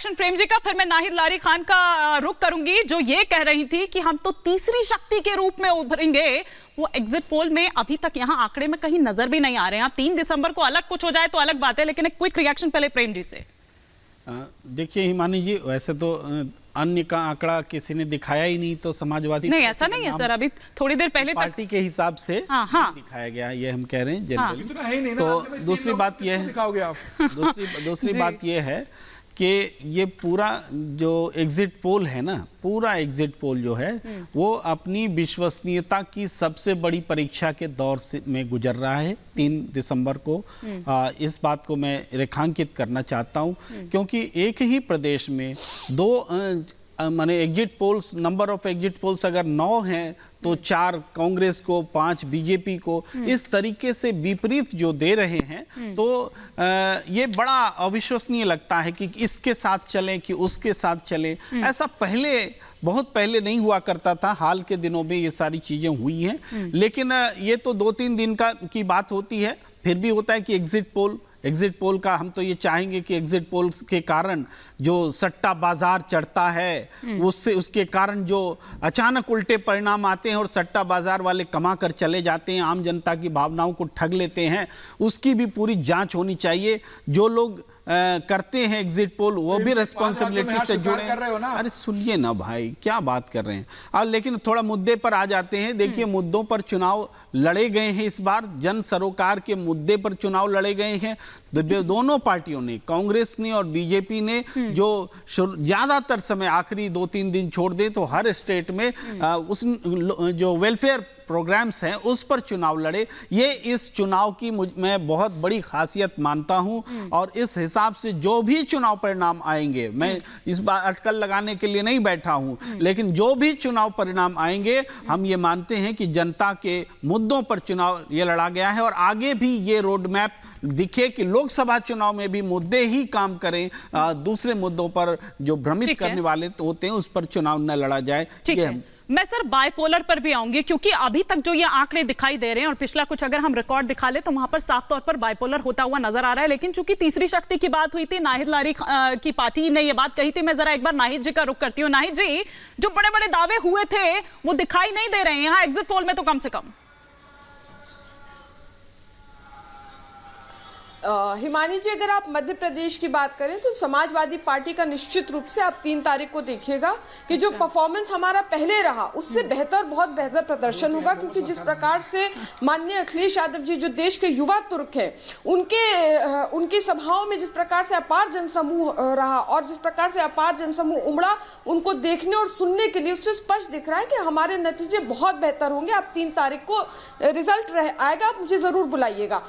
Reaction Prem ji का, फिर मैं नाहिद लारी खान का रुख करूंगी, जो ये कह रही थी कि हम तो तीसरी शक्ति के रूप में उभरेंगे। वो एग्जिट पोल में अभी तक यहाँ आंकड़े में कहीं नजर भी नहीं आ रहे हैं। आप 3 दिसंबर को अलग कुछ हो जाए तो अलग बात है, लेकिन एक क्विक रिएक्शन पहले प्रेम जी से। देखिए हिमानी जी, वैसे तो अन्य का आंकड़ा किसी ने दिखाया ही नहीं, तो समाजवादी नहीं ऐसा नहीं है सर, अभी थोड़ी देर पहले पार्टी के हिसाब से दिखाया गया, ये हम कह रहे हैं जनरली। तो दूसरी बात ये है, दूसरी बात ये है कि ये पूरा जो एग्जिट पोल है ना, पूरा एग्जिट पोल जो है वो अपनी विश्वसनीयता की सबसे बड़ी परीक्षा के दौर से में गुजर रहा है 3 दिसंबर को। इस बात को मैं रेखांकित करना चाहता हूं, क्योंकि एक ही प्रदेश में माने exit polls, number of exit polls अगर 9 हैं तो 4 कांग्रेस को, 5 बीजेपी को, इस तरीके से विपरीत जो दे रहे हैं, तो ये बड़ा अविश्वसनीय लगता है कि इसके साथ चलें कि उसके साथ चलें। ऐसा पहले, बहुत पहले नहीं हुआ करता था, हाल के दिनों में ये सारी चीजें हुई हैं। लेकिन ये तो 2-3 दिन की बात होती है। फिर भी होता है कि एग्जिट पोल का हम तो ये चाहेंगे कि एग्जिट पोल के कारण जो सट्टा बाजार चढ़ता है, उसके कारण जो अचानक उल्टे परिणाम आते हैं और सट्टा बाजार वाले कमा कर चले जाते हैं, आम जनता की भावनाओं को ठग लेते हैं, उसकी भी पूरी जांच होनी चाहिए। जो लोग करते हैं एग्जिट पोल, वो भी रिस्पॉन्सिबिलिटी से जुड़े कर रहे हो ना। अरे सुनिए ना भाई, क्या बात कर रहे हैं और लेकिन थोड़ा मुद्दे पर आ जाते हैं। देखिए मुद्दों पर चुनाव लड़े गए हैं, इस बार जन सरोकार के मुद्दे पर चुनाव लड़े गए हैं। दोनों पार्टियों ने, कांग्रेस ने और बीजेपी ने, जो ज्यादातर समय आखिरी 2-3 दिन छोड़ दे तो हर स्टेट में उस जो वेलफेयर प्रोग्राम्स हैं उस पर चुनाव लड़े। ये इस चुनाव की मैं बहुत बड़ी खासियत मानता हूं, और इस हिसाब से जो भी चुनाव परिणाम आएंगे, मैं इस बार अटकल लगाने के लिए नहीं बैठा हूं, लेकिन जो भी चुनाव परिणाम आएंगे, हम ये मानते हैं कि जनता के मुद्दों पर चुनाव ये लड़ा गया है, और आगे भी ये रोड मैप दिखे कि लोकसभा चुनाव में भी मुद्दे ही काम करें, दूसरे मुद्दों पर जो भ्रमित करने वाले होते हैं उस पर चुनाव न लड़ा जाए। मैं सर बाइपोलर पर भी आऊंगी, क्योंकि अभी तक जो ये आंकड़े दिखाई दे रहे हैं और पिछला कुछ अगर हम रिकॉर्ड दिखा ले तो वहां पर साफ तौर पर बाइपोलर होता हुआ नजर आ रहा है। लेकिन चूंकि तीसरी शक्ति की बात हुई थी, नाहिद लारी की पार्टी ने ये बात कही थी, मैं जरा एक बार नाहिद जी का रुख करती हूँ। नाहिद जी, जो बड़े बड़े दावे हुए थे वो दिखाई नहीं दे रहे हैं यहाँ एग्जिट पोल में, तो कम से कम। हिमानी जी, अगर आप मध्य प्रदेश की बात करें तो समाजवादी पार्टी का निश्चित रूप से आप 3 तारीख को देखिएगा कि जो परफॉर्मेंस हमारा पहले रहा उससे बेहतर, बहुत बेहतर प्रदर्शन होगा। क्योंकि जिस प्रकार से माननीय अखिलेश यादव जी, जो देश के युवा तुर्क हैं, उनकी सभाओं में जिस प्रकार से अपार जनसमूह रहा और जिस प्रकार से अपार जनसमूह उमड़ा उनको देखने और सुनने के लिए, उससे स्पष्ट दिख रहा है कि हमारे नतीजे बहुत बेहतर होंगे। आप 3 तारीख को रिजल्ट आएगा, आप मुझे जरूर बुलाइएगा।